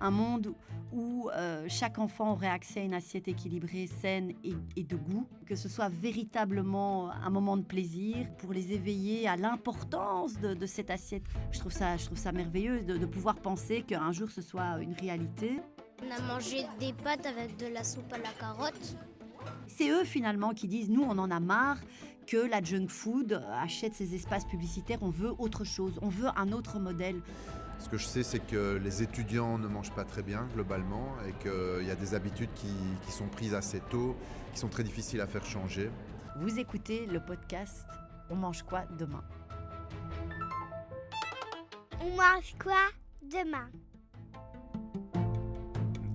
un monde où chaque enfant aurait accès à une assiette équilibrée, saine et de goût, que ce soit véritablement un moment de plaisir pour les éveiller à l'importance de cette assiette. Je trouve ça merveilleux de pouvoir penser qu'un jour ce soit une réalité. On a mangé des pâtes avec de la soupe à la carotte. C'est eux finalement qui disent, nous on en a marre que la junk food achète ces espaces publicitaires, on veut autre chose, on veut un autre modèle. Ce que je sais, c'est que les étudiants ne mangent pas très bien globalement et qu'il y a des habitudes qui sont prises assez tôt, qui sont très difficiles à faire changer. Vous écoutez le podcast On mange quoi demain? On mange quoi demain?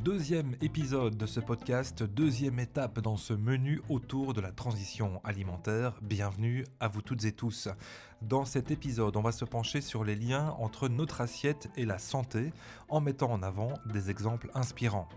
Deuxième épisode de ce podcast, deuxième étape dans ce menu autour de la transition alimentaire. Bienvenue à vous toutes et tous. Dans cet épisode, on va se pencher sur les liens entre notre assiette et la santé en mettant en avant des exemples inspirants.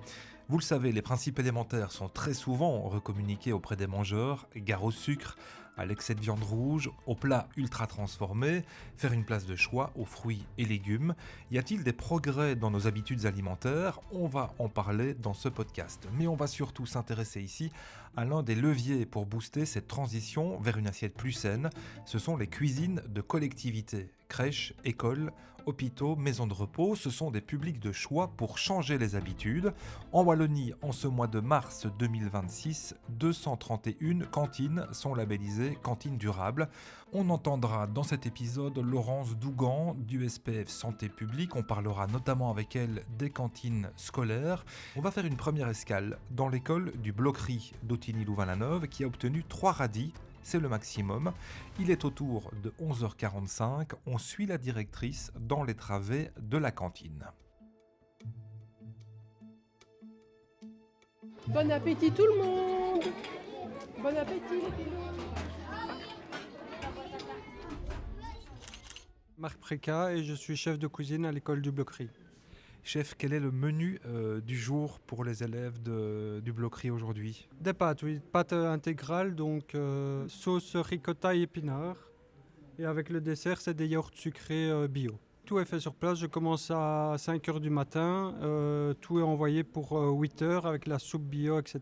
Vous le savez, les principes élémentaires sont très souvent recommuniqués auprès des mangeurs, gare au sucre, à l'excès de viande rouge, aux plats ultra transformés, faire une place de choix aux fruits et légumes. Y a-t-il des progrès dans nos habitudes alimentaires? On va en parler dans ce podcast. Mais on va surtout s'intéresser ici à l'un des leviers pour booster cette transition vers une assiette plus saine. Ce sont les cuisines de collectivité. Crèches, écoles, hôpitaux, maisons de repos, ce sont des publics de choix pour changer les habitudes. En Wallonie, en ce mois de mars 2026, 231 cantines sont labellisées cantines durables. On entendra dans cet épisode Laurence Dougan du SPF Santé Publique. On parlera notamment avec elle des cantines scolaires. On va faire une première escale dans l'école du Bloquerie d'Autigny-Louvain-la-Neuve qui a obtenu 3 radis. C'est le maximum. Il est autour de 11h45. On suit la directrice dans les travées de la cantine. Bon appétit tout le monde! Bon appétit les pilous! Marc Préca et je suis chef de cuisine à l'école du Bloquerie. Chef, quel est le menu du jour pour les élèves du Bloquerie aujourd'hui? Des pâtes, oui, pâtes intégrales, donc sauce ricotta et épinards. Et avec le dessert, c'est des yaourts sucrés bio. Tout est fait sur place, je commence à 5h du matin, tout est envoyé pour 8h avec la soupe bio, etc.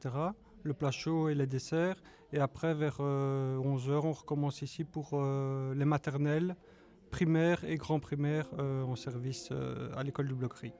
Le plat chaud et les desserts. Et après, vers 11h, on recommence ici pour les maternelles, primaires et grands primaires en service à l'école du Bloquerie.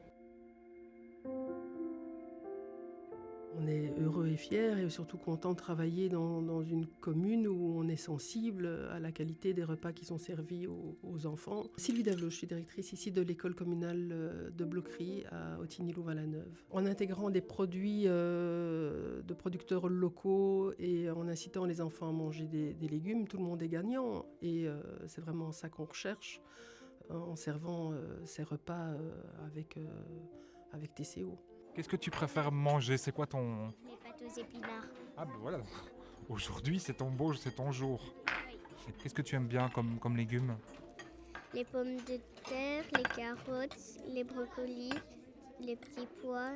On est heureux et fiers et surtout content de travailler dans une commune où on est sensible à la qualité des repas qui sont servis aux enfants. Sylvie Davelot, je suis directrice ici de l'école communale de Bloquerie à Autigny-Louvain-la-Neuve. En intégrant des produits de producteurs locaux et en incitant les enfants à manger des légumes, tout le monde est gagnant et c'est vraiment ça qu'on recherche en servant ces repas avec TCO. Qu'est-ce que tu préfères manger? C'est quoi ton... Les pâtes aux épinards. Ah ben voilà, aujourd'hui c'est ton jour. Qu'est-ce que tu aimes bien comme légumes? Les pommes de terre, les carottes, les brocolis, les petits pois,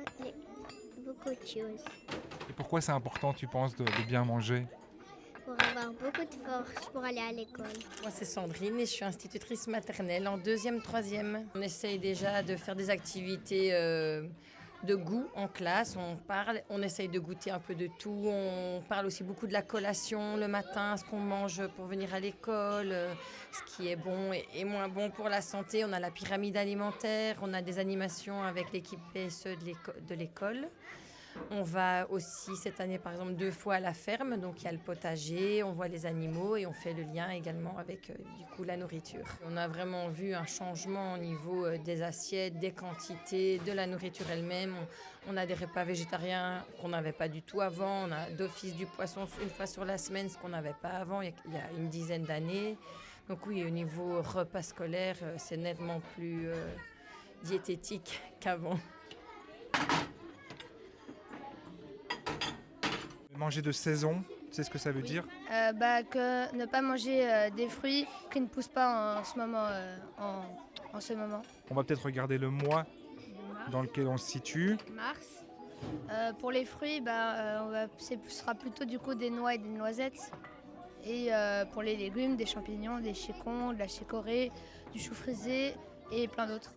beaucoup de choses. Et pourquoi c'est important, tu penses, de bien manger? Pour avoir beaucoup de force pour aller à l'école. Moi, c'est Sandrine et je suis institutrice maternelle en 2e, 3e. On essaye déjà de faire des activités de goût en classe. On essaye de goûter un peu de tout. On parle aussi beaucoup de la collation le matin, ce qu'on mange pour venir à l'école, ce qui est bon et moins bon pour la santé. On a la pyramide alimentaire, on a des animations avec l'équipe PSE de l'école. On va aussi cette année par exemple 2 fois à la ferme, donc il y a le potager, on voit les animaux et on fait le lien également avec du coup la nourriture. On a vraiment vu un changement au niveau des assiettes, des quantités, de la nourriture elle-même. On a des repas végétariens qu'on n'avait pas du tout avant, on a d'office du poisson une fois sur la semaine, ce qu'on n'avait pas avant il y a une dizaine d'années. Donc oui, au niveau repas scolaire, c'est nettement plus diététique qu'avant. Manger de saison, tu sais ce que ça veut dire? Que ne pas manger des fruits qui ne poussent pas en ce moment. En ce moment. On va peut-être regarder le mois dans lequel on se situe. Mars. Pour les fruits, ce sera plutôt du coup des noix et des noisettes. Et pour les légumes, des champignons, des chicons, de la chicorée, du chou frisé et plein d'autres.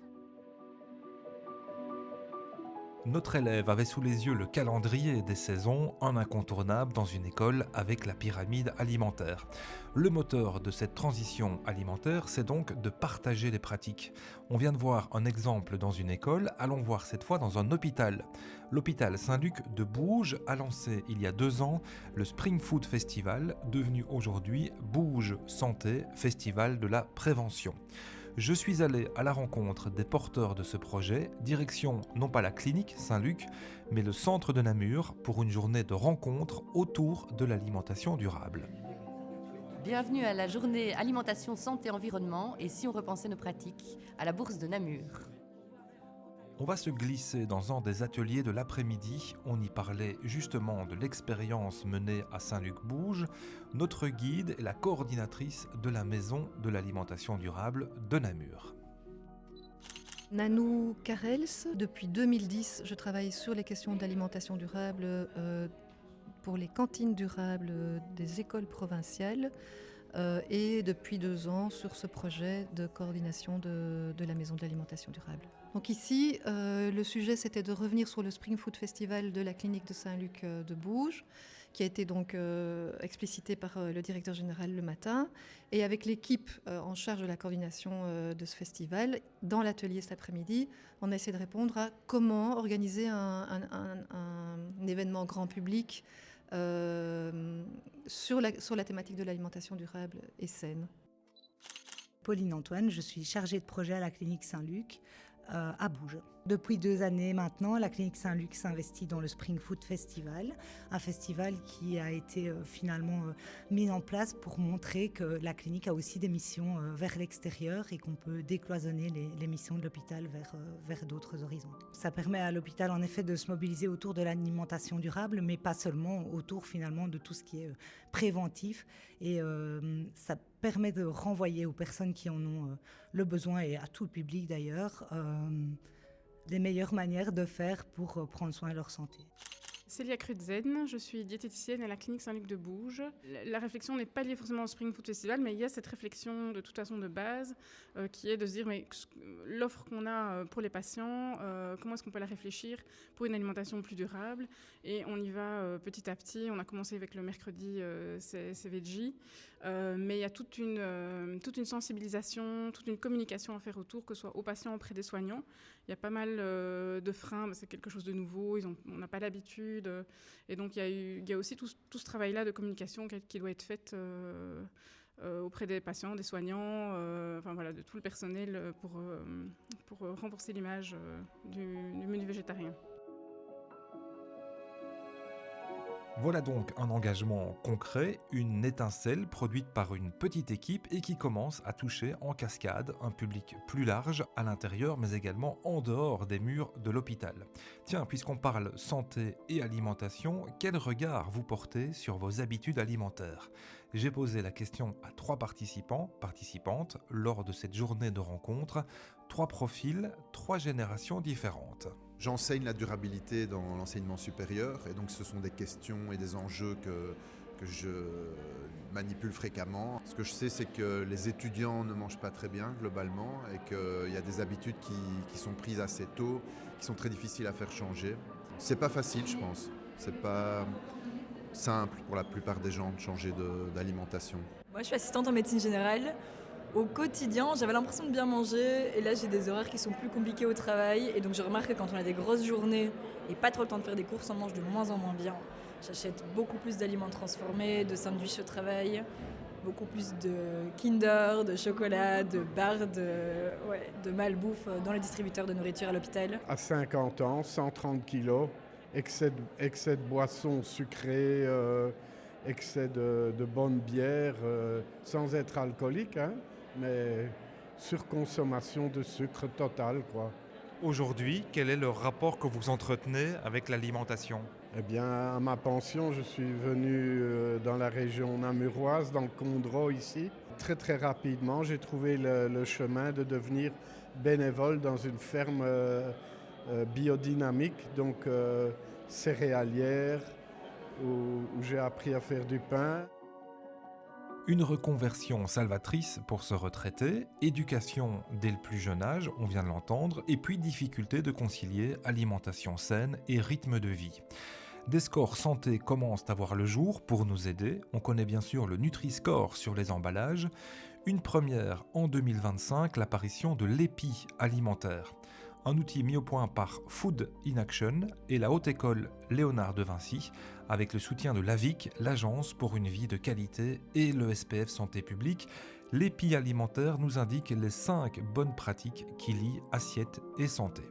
Notre élève avait sous les yeux le calendrier des saisons, un incontournable dans une école avec la pyramide alimentaire. Le moteur de cette transition alimentaire, c'est donc de partager les pratiques. On vient de voir un exemple dans une école, allons voir cette fois dans un hôpital. L'hôpital Saint-Luc de Bouge a lancé il y a 2 ans le Spring Food Festival, devenu aujourd'hui Bouge Santé, Festival de la prévention. Je suis allé à la rencontre des porteurs de ce projet, direction non pas la clinique Saint-Luc, mais le centre de Namur pour une journée de rencontre autour de l'alimentation durable. Bienvenue à la journée alimentation, santé, environnement et si on repensait nos pratiques à la bourse de Namur. On va se glisser dans un des ateliers de l'après-midi. On y parlait justement de l'expérience menée à Saint-Luc-Bouge. Notre guide est la coordinatrice de la Maison de l'alimentation durable de Namur. Nanou Karels, depuis 2010, je travaille sur les questions d'alimentation durable pour les cantines durables des écoles provinciales et depuis 2 ans sur ce projet de coordination de la Maison de l'alimentation durable. Donc ici, le sujet c'était de revenir sur le Spring Food Festival de la clinique de Saint-Luc de Bouge, qui a été donc explicité par le directeur général le matin, et avec l'équipe en charge de la coordination de ce festival, dans l'atelier cet après-midi, on a essayé de répondre à comment organiser un événement grand public sur la thématique de l'alimentation durable et saine. Pauline Antoine, je suis chargée de projet à la clinique Saint-Luc à Bouge. Depuis 2 années maintenant, la clinique Saint-Luc s'investit dans le Spring Food Festival, un festival qui a été finalement mis en place pour montrer que la clinique a aussi des missions vers l'extérieur et qu'on peut décloisonner les missions de l'hôpital vers d'autres horizons. Ça permet à l'hôpital en effet de se mobiliser autour de l'alimentation durable, mais pas seulement, autour finalement de tout ce qui est préventif, et ça permet de renvoyer aux personnes qui en ont le besoin, et à tout le public d'ailleurs, les meilleures manières de faire pour prendre soin de leur santé. Célia Krudzen, je suis diététicienne à la clinique Saint-Luc de Bouge. La réflexion n'est pas liée forcément au Spring Food Festival, mais il y a cette réflexion de toute façon de base qui est de se dire mais l'offre qu'on a pour les patients, comment est-ce qu'on peut la réfléchir pour une alimentation plus durable, et on y va petit à petit. On a commencé avec le mercredi c'est veggie, mais il y a toute une sensibilisation, toute une communication à faire autour, que ce soit aux patients, auprès des soignants. Il y a pas mal de freins, c'est quelque chose de nouveau, on n'a pas l'habitude. Et donc il y a aussi tout ce travail-là de communication qui doit être fait auprès des patients, des soignants, de tout le personnel pour renforcer l'image du menu végétarien. Voilà donc un engagement concret, une étincelle produite par une petite équipe et qui commence à toucher en cascade un public plus large à l'intérieur mais également en dehors des murs de l'hôpital. Tiens, puisqu'on parle santé et alimentation, quel regard vous portez sur vos habitudes alimentaires ? J'ai posé la question à 3 participantes lors de cette journée de rencontre, 3 profils, 3 générations différentes. J'enseigne la durabilité dans l'enseignement supérieur, et donc ce sont des questions et des enjeux que je manipule fréquemment. Ce que je sais, c'est que les étudiants ne mangent pas très bien globalement, et qu'il y a des habitudes qui sont prises assez tôt, qui sont très difficiles à faire changer. C'est pas facile, je pense. C'est pas simple pour la plupart des gens de changer d'alimentation. Moi, je suis assistante en médecine générale. Au quotidien, j'avais l'impression de bien manger, et là j'ai des horaires qui sont plus compliqués au travail, et donc je remarque que quand on a des grosses journées et pas trop le temps de faire des courses, on mange de moins en moins bien. J'achète beaucoup plus d'aliments transformés, de sandwichs au travail, beaucoup plus de Kinder, de chocolat, de barres, de malbouffe dans les distributeurs de nourriture à l'hôpital. À 50 ans, 130 kilos, excès de boissons sucrées, excès de bonnes bières, sans être alcoolique, hein, mais surconsommation de sucre totale, quoi. Aujourd'hui, quel est le rapport que vous entretenez avec l'alimentation ? Eh bien, à ma pension, je suis venu dans la région namuroise, dans le Condro ici. Très très rapidement, j'ai trouvé le chemin de devenir bénévole dans une ferme biodynamique, donc céréalière, où j'ai appris à faire du pain. Une reconversion salvatrice pour se retraiter, éducation dès le plus jeune âge, on vient de l'entendre, et puis difficulté de concilier alimentation saine et rythme de vie. Des scores santé commencent à voir le jour pour nous aider. On connaît bien sûr le Nutri-Score sur les emballages. Une première en 2025, l'apparition de l'EPI alimentaire. Un outil mis au point par Food in Action et la Haute École Léonard de Vinci, avec le soutien de l'AVIC, l'Agence pour une vie de qualité, et le SPF Santé publique. L'EPI alimentaire nous indique les 5 bonnes pratiques qui lient assiette et santé.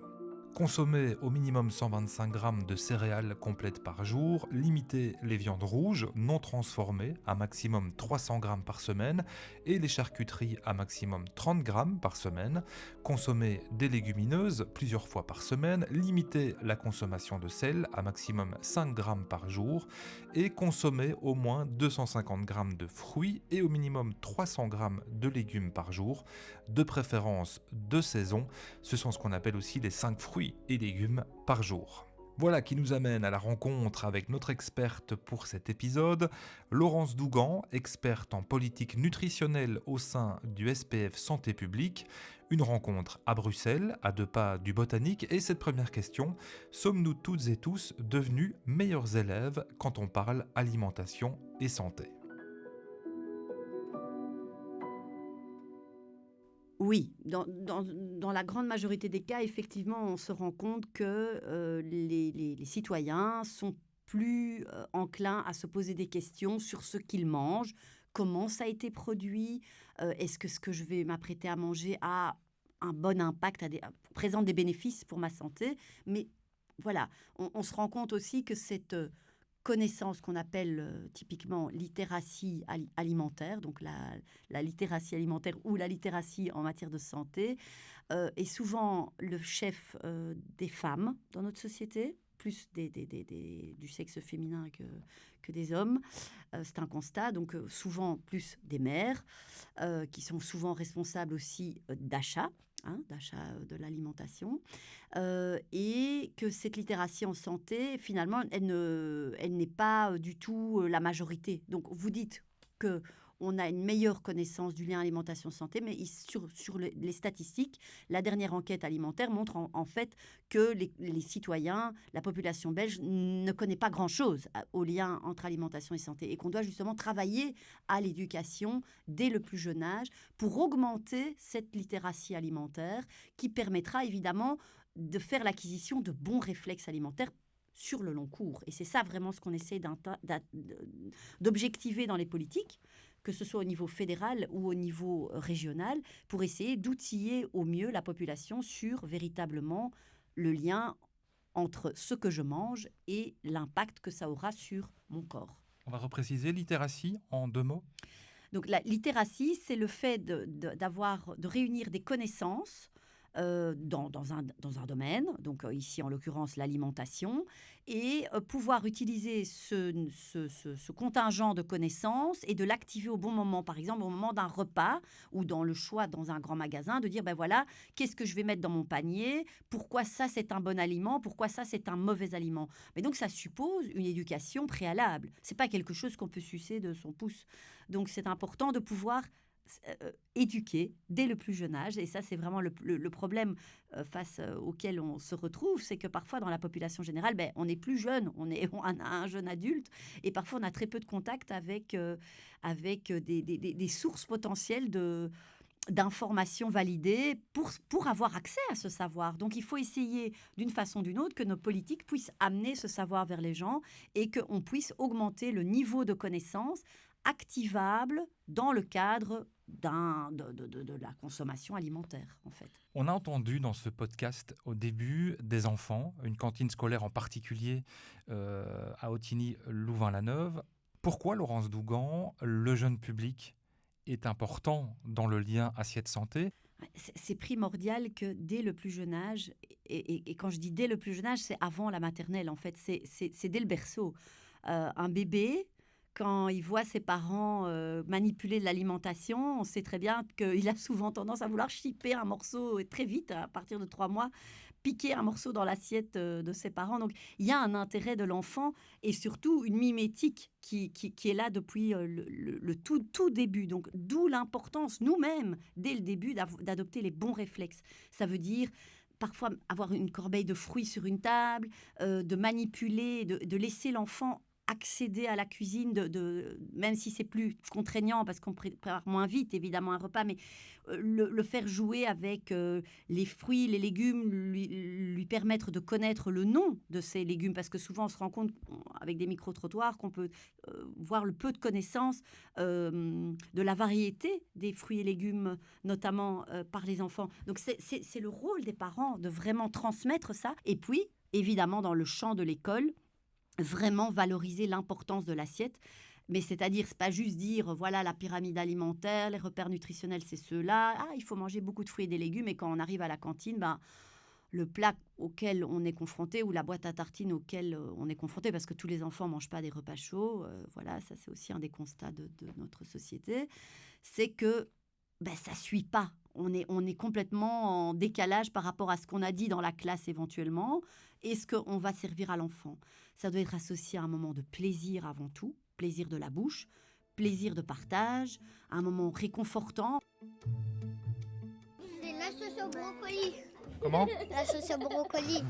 Consommer au minimum 125 g de céréales complètes par jour, limiter les viandes rouges non transformées à maximum 300 g par semaine et les charcuteries à maximum 30 g par semaine, consommer des légumineuses plusieurs fois par semaine, limiter la consommation de sel à maximum 5 g par jour et consommer au moins 250 g de fruits et au minimum 300 g de légumes par jour, de préférence de saison. Ce sont ce qu'on appelle aussi les 5 fruits et légumes par jour. Voilà qui nous amène à la rencontre avec notre experte pour cet épisode, Laurence Dougan, experte en politique nutritionnelle au sein du SPF Santé publique. Une rencontre à Bruxelles, à 2 pas du Botanique. Et cette première question, sommes-nous toutes et tous devenus meilleurs élèves quand on parle alimentation et santé ? Oui, dans la grande majorité des cas, effectivement, on se rend compte que les citoyens sont plus enclins à se poser des questions sur ce qu'ils mangent, comment ça a été produit, est-ce que ce que je vais m'apprêter à manger a un bon impact, présente des bénéfices pour ma santé. Mais voilà, on se rend compte aussi que cette connaissance qu'on appelle typiquement littératie alimentaire, donc la littératie alimentaire ou la littératie en matière de santé, est souvent le chef des femmes dans notre société, plus du sexe féminin que des hommes. C'est un constat, donc souvent plus des mères, qui sont souvent responsables aussi d'achat de l'alimentation, et que cette littératie en santé, finalement, elle n'est pas du tout la majorité. Donc, vous dites qu'on a une meilleure connaissance du lien alimentation-santé, mais sur les statistiques, la dernière enquête alimentaire montre en fait que les citoyens, la population belge, ne connaît pas grand-chose au lien entre alimentation et santé, et qu'on doit justement travailler à l'éducation dès le plus jeune âge pour augmenter cette littératie alimentaire qui permettra évidemment de faire l'acquisition de bons réflexes alimentaires sur le long cours. Et c'est ça vraiment ce qu'on essaie d'objectiver dans les politiques, que ce soit au niveau fédéral ou au niveau régional, pour essayer d'outiller au mieux la population sur véritablement le lien entre ce que je mange et l'impact que ça aura sur mon corps. On va repréciser littératie en 2 mots. Donc la littératie, c'est le fait de réunir des connaissances dans un domaine, donc ici en l'occurrence l'alimentation, et pouvoir utiliser ce contingent de connaissances et de l'activer au bon moment, par exemple au moment d'un repas ou dans le choix dans un grand magasin, de dire ben voilà, qu'est-ce que je vais mettre dans mon panier, pourquoi ça c'est un bon aliment, pourquoi ça c'est un mauvais aliment. Mais donc ça suppose une éducation préalable, c'est pas quelque chose qu'on peut sucer de son pouce. Donc c'est important de pouvoir éduquer dès le plus jeune âge, et ça c'est vraiment le problème face auquel on se retrouve, c'est que parfois dans la population générale, on est plus jeune, on a un jeune adulte, et parfois on a très peu de contact avec des sources potentielles d'informations validées pour avoir accès à ce savoir. Donc il faut essayer d'une façon ou d'une autre que nos politiques puissent amener ce savoir vers les gens et qu'on puisse augmenter le niveau de connaissance activable dans le cadre de la consommation alimentaire, en fait. On a entendu dans ce podcast au début des enfants, une cantine scolaire en particulier à Ottignies-Louvain-la-Neuve. Pourquoi, Laurence Dougan, le jeune public est important dans le lien assiette-santé ? C'est primordial que dès le plus jeune âge, et quand je dis dès le plus jeune âge, c'est avant la maternelle, en fait, c'est dès le berceau. Un bébé, quand il voit ses parents manipuler de l'alimentation, on sait très bien qu'il a souvent tendance à vouloir chipper un morceau très vite, à partir de 3 mois, piquer un morceau dans l'assiette de ses parents. Donc, il y a un intérêt de l'enfant et surtout une mimétique qui est là depuis le tout début. Donc, d'où l'importance, nous-mêmes, dès le début, d'adopter les bons réflexes. Ça veut dire parfois avoir une corbeille de fruits sur une table, de manipuler, de laisser l'enfant accéder à la cuisine, même si c'est plus contraignant parce qu'on prépare moins vite évidemment un repas, mais le faire jouer avec les fruits, les légumes, lui permettre de connaître le nom de ces légumes, parce que souvent on se rend compte avec des micro-trottoirs qu'on peut voir le peu de connaissances de la variété des fruits et légumes, notamment par les enfants. Donc c'est le rôle des parents de vraiment transmettre ça. Et puis évidemment dans le champ de l'école, vraiment valoriser l'importance de l'assiette. Mais c'est-à-dire, c'est pas juste dire, voilà, la pyramide alimentaire, les repères nutritionnels, c'est ceux-là. Ah, il faut manger beaucoup de fruits et des légumes. Et quand on arrive à la cantine, le plat auquel on est confronté ou la boîte à tartines auquel on est confronté, parce que tous les enfants ne mangent pas des repas chauds, voilà, ça c'est aussi un des constats de notre société, c'est que ça ne suit pas. On est complètement en décalage par rapport à ce qu'on a dit dans la classe éventuellement et ce qu'on va servir à l'enfant. Ça doit être associé à un moment de plaisir avant tout, plaisir de la bouche, plaisir de partage, un moment réconfortant. C'est la sauce au brocoli. Comment ? La sauce au brocoli.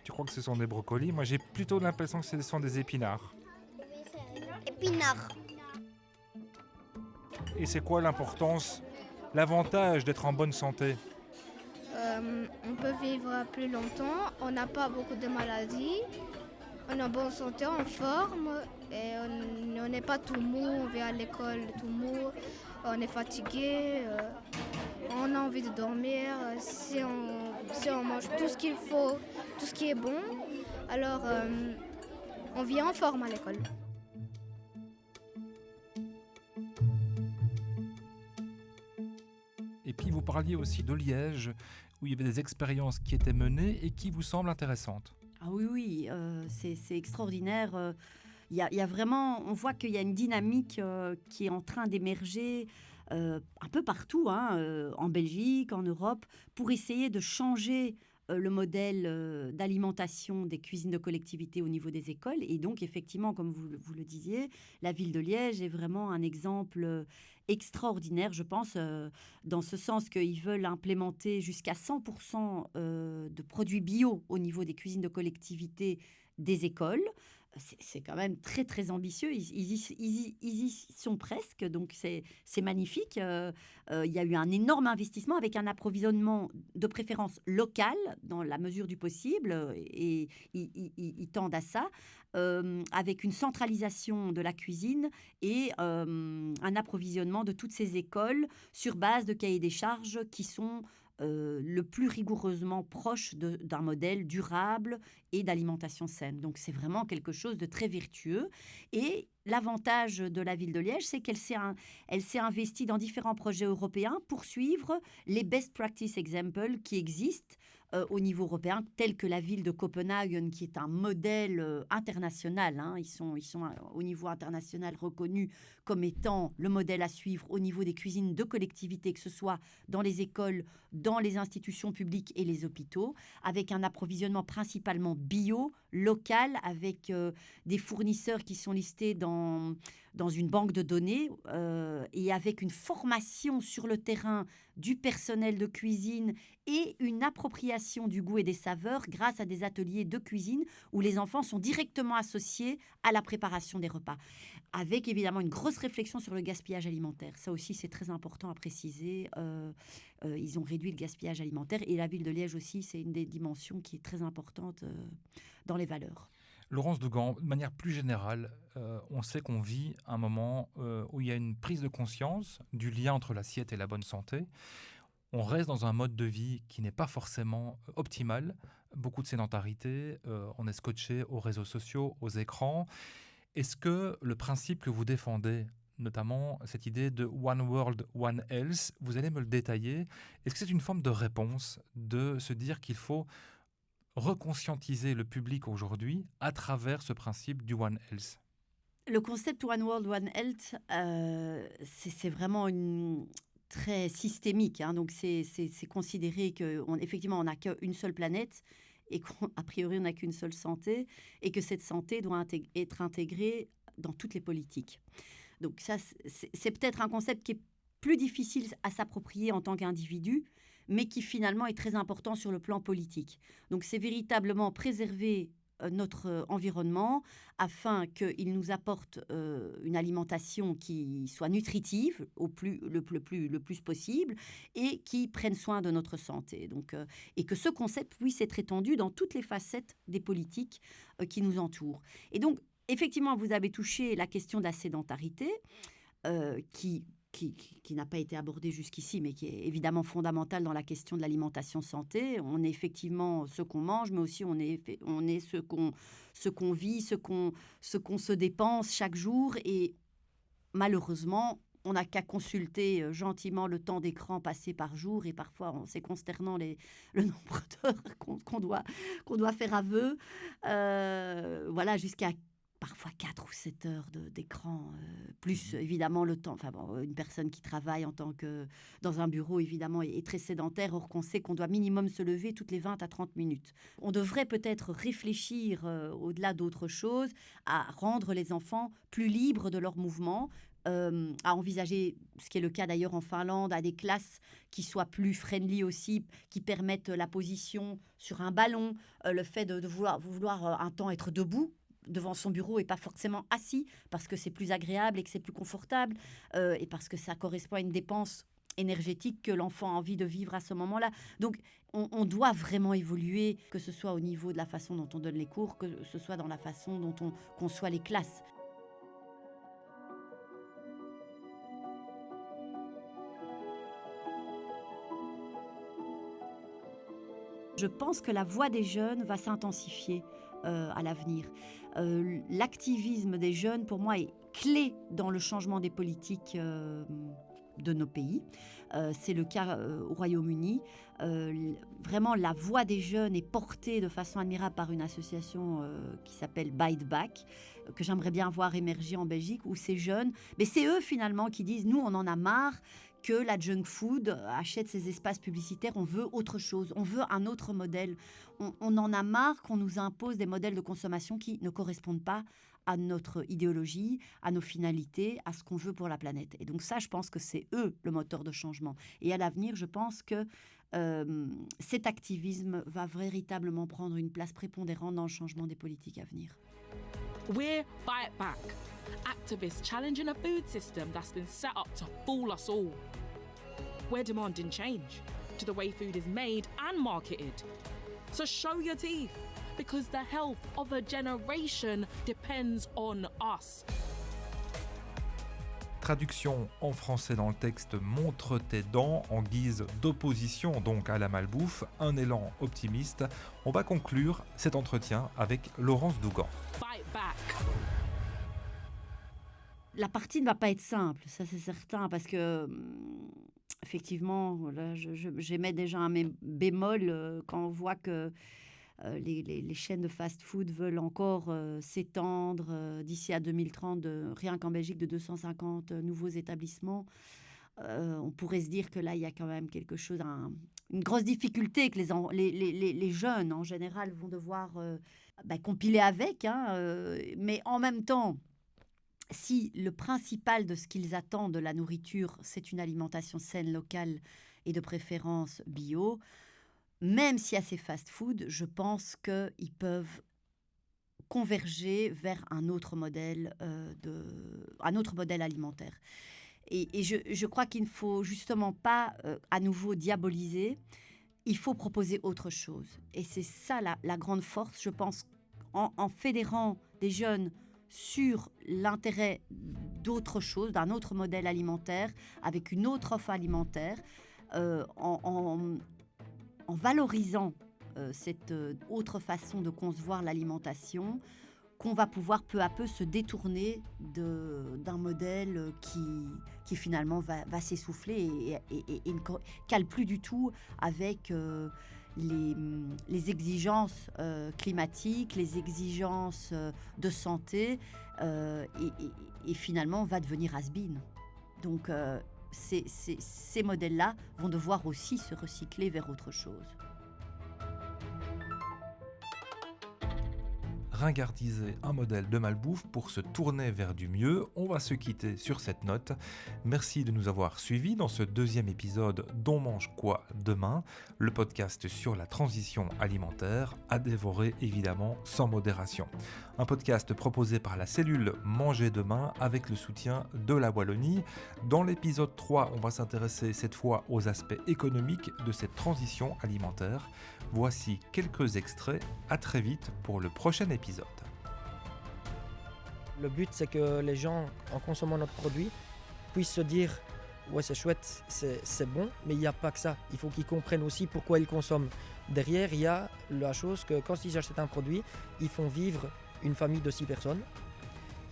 Tu crois que ce sont des brocolis ? Moi, j'ai plutôt l'impression que ce sont des épinards. Épinards. Et c'est quoi l'importance, l'avantage d'être en bonne santé ? On peut vivre plus longtemps, on n'a pas beaucoup de maladies, on est en bonne santé, en forme, et on n'est pas tout mou, on vient à l'école tout mou, on est fatigué, on a envie de dormir. Si on mange tout ce qu'il faut, tout ce qui est bon, alors on vient en forme à l'école. Et puis vous parliez aussi de Liège, où il y avait des expériences qui étaient menées et qui vous semblent intéressantes. Ah oui, c'est extraordinaire. Il y a vraiment, on voit qu'il y a une dynamique qui est en train d'émerger un peu partout, en Belgique, en Europe, pour essayer de changer le modèle d'alimentation des cuisines de collectivité au niveau des écoles. Et donc, effectivement, comme vous le disiez, la ville de Liège est vraiment un exemple extraordinaire, je pense, dans ce sens qu'ils veulent implémenter jusqu'à 100% de produits bio au niveau des cuisines de collectivité des écoles. C'est quand même très, très ambitieux. Ils y sont presque, donc c'est magnifique. Il y a eu un énorme investissement avec un approvisionnement de préférence local dans la mesure du possible, et ils tendent à ça, avec une centralisation de la cuisine et un approvisionnement de toutes ces écoles sur base de cahiers des charges qui sont le plus rigoureusement proche d'un modèle durable et d'alimentation saine. Donc c'est vraiment quelque chose de très vertueux. Et l'avantage de la ville de Liège, c'est qu'elle s'est investie dans différents projets européens pour suivre les best practice examples qui existent au niveau européen, tels que la ville de Copenhague, qui est un modèle international. Ils sont au niveau international reconnus comme étant le modèle à suivre au niveau des cuisines de collectivité, que ce soit dans les écoles, dans les institutions publiques et les hôpitaux, avec un approvisionnement principalement bio, local, avec des fournisseurs qui sont listés dans une banque de données et avec une formation sur le terrain du personnel de cuisine et une appropriation du goût et des saveurs grâce à des ateliers de cuisine où les enfants sont directement associés à la préparation des repas, avec évidemment une grosse réflexion sur le gaspillage alimentaire. Ça aussi, c'est très important à préciser. Ils ont réduit le gaspillage alimentaire et la ville de Liège aussi, c'est une des dimensions qui est très importante dans les valeurs. Laurence Dougan, de manière plus générale, on sait qu'on vit un moment où il y a une prise de conscience du lien entre l'assiette et la bonne santé. On reste dans un mode de vie qui n'est pas forcément optimal. Beaucoup de sédentarité, on est scotché aux réseaux sociaux, aux écrans. Est-ce que le principe que vous défendez, notamment cette idée de One World, One Health, vous allez me le détailler. Est-ce que c'est une forme de réponse de se dire qu'il faut reconscientiser le public aujourd'hui à travers ce principe du One Health? Le concept One World, One Health, c'est vraiment très systémique. Hein. Donc, c'est considéré qu'effectivement, on n'a qu'une seule planète et qu'a priori, on n'a qu'une seule santé et que cette santé doit être intégrée dans toutes les politiques. Donc, ça, c'est peut-être un concept qui est plus difficile à s'approprier en tant qu'individu, mais qui finalement est très important sur le plan politique. Donc, c'est véritablement préserver notre environnement afin qu'il nous apporte une alimentation qui soit nutritive le plus possible et qui prenne soin de notre santé. Donc, et que ce concept puisse être étendu dans toutes les facettes des politiques qui nous entourent. Et donc, effectivement, vous avez touché la question de la sédentarité qui n'a pas été abordée jusqu'ici, mais qui est évidemment fondamentale dans la question de l'alimentation santé. On est effectivement ce qu'on mange, mais aussi on est ce qu'on vit, ce qu'on se dépense chaque jour. Et malheureusement, on n'a qu'à consulter gentiment le temps d'écran passé par jour. Et parfois, c'est consternant le nombre d'heures qu'on doit faire aveu. Voilà, jusqu'à parfois 4 ou 7 heures d'écran, plus évidemment le temps. Enfin bon, une personne qui travaille dans un bureau, évidemment, est très sédentaire, or qu'on sait qu'on doit minimum se lever toutes les 20 à 30 minutes. On devrait peut-être réfléchir, au-delà d'autres choses, à rendre les enfants plus libres de leurs mouvements, à envisager, ce qui est le cas d'ailleurs en Finlande, à des classes qui soient plus friendly aussi, qui permettent la position sur un ballon, le fait de vouloir un temps être debout devant son bureau et pas forcément assis parce que c'est plus agréable et que c'est plus confortable et parce que ça correspond à une dépense énergétique que l'enfant a envie de vivre à ce moment-là. Donc, on doit vraiment évoluer, que ce soit au niveau de la façon dont on donne les cours, que ce soit dans la façon dont on conçoit les classes. Je pense que la voix des jeunes va s'intensifier à l'avenir. L'activisme des jeunes, pour moi, est clé dans le changement des politiques de nos pays. C'est le cas au Royaume-Uni. Vraiment, la voix des jeunes est portée de façon admirable par une association qui s'appelle Bite Back, que j'aimerais bien voir émerger en Belgique, où ces jeunes, mais c'est eux finalement qui disent, nous on en a marre que la junk food achète ces espaces publicitaires, on veut autre chose, on veut un autre modèle. On en a marre qu'on nous impose des modèles de consommation qui ne correspondent pas à notre idéologie, à nos finalités, à ce qu'on veut pour la planète. Et donc ça, je pense que c'est eux le moteur de changement. Et à l'avenir, je pense que cet activisme va véritablement prendre une place prépondérante dans le changement des politiques à venir. We're Bite Back, activists challenging a food system that's been set up to fool us all. We're demanding change to the way food is made and marketed. So show your teeth, because the health of a generation depends on us. Traduction en français dans le texte: montre tes dents, en guise d'opposition donc à la malbouffe, un élan optimiste. On va conclure cet entretien avec Laurence Dougan. Bite back. La partie ne va pas être simple, ça c'est certain, parce que effectivement, là, j'émets déjà un bémol quand on voit que les chaînes de fast-food veulent encore s'étendre d'ici à 2030, rien qu'en Belgique, de 250 nouveaux établissements. On pourrait se dire que là, il y a quand même quelque chose, une grosse difficulté que les jeunes, en général, vont devoir compiler avec. Mais en même temps, si le principal de ce qu'ils attendent de la nourriture, c'est une alimentation saine, locale et de préférence bio, même s'il y a ces fast-foods, je pense qu'ils peuvent converger vers un autre modèle alimentaire. Et je crois qu'il ne faut justement pas à nouveau diaboliser, il faut proposer autre chose. Et c'est ça la grande force, je pense, en fédérant des jeunes sur l'intérêt d'autre chose, d'un autre modèle alimentaire, avec une autre offre alimentaire, en valorisant cette autre façon de concevoir l'alimentation, qu'on va pouvoir peu à peu se détourner d'un modèle qui finalement va s'essouffler et ne cale plus du tout avec les exigences climatiques, les exigences de santé, et finalement va devenir has-been. Donc ces modèles-là vont devoir aussi se recycler vers autre chose. Ringardiser un modèle de malbouffe pour se tourner vers du mieux. On va se quitter sur cette note. Merci de nous avoir suivis dans ce deuxième épisode d'On mange quoi demain, le podcast sur la transition alimentaire, à dévorer évidemment sans modération. Un podcast proposé par la cellule Manger demain avec le soutien de la Wallonie. Dans l'épisode 3, on va s'intéresser cette fois aux aspects économiques de cette transition alimentaire. Voici quelques extraits. À très vite pour le prochain épisode. Le but, c'est que les gens, en consommant notre produit, puissent se dire « ouais, c'est chouette, c'est bon », mais il n'y a pas que ça. Il faut qu'ils comprennent aussi pourquoi ils consomment. Derrière, il y a la chose que quand ils achètent un produit, ils font vivre une famille de 6 personnes.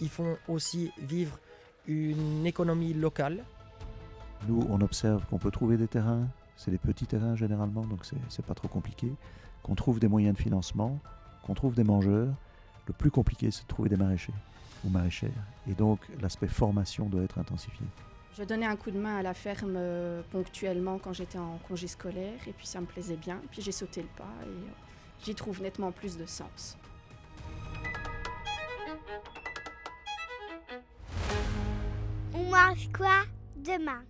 Ils font aussi vivre une économie locale. Nous, on observe qu'on peut trouver des terrains. C'est des petits terrains généralement, donc c'est pas trop compliqué. Qu'on trouve des moyens de financement, qu'on trouve des mangeurs. Le plus compliqué, c'est de trouver des maraîchers ou maraîchères. Et donc, l'aspect formation doit être intensifié. Je donnais un coup de main à la ferme ponctuellement quand j'étais en congé scolaire, et puis ça me plaisait bien. Puis j'ai sauté le pas et j'y trouve nettement plus de sens. On mange quoi demain ?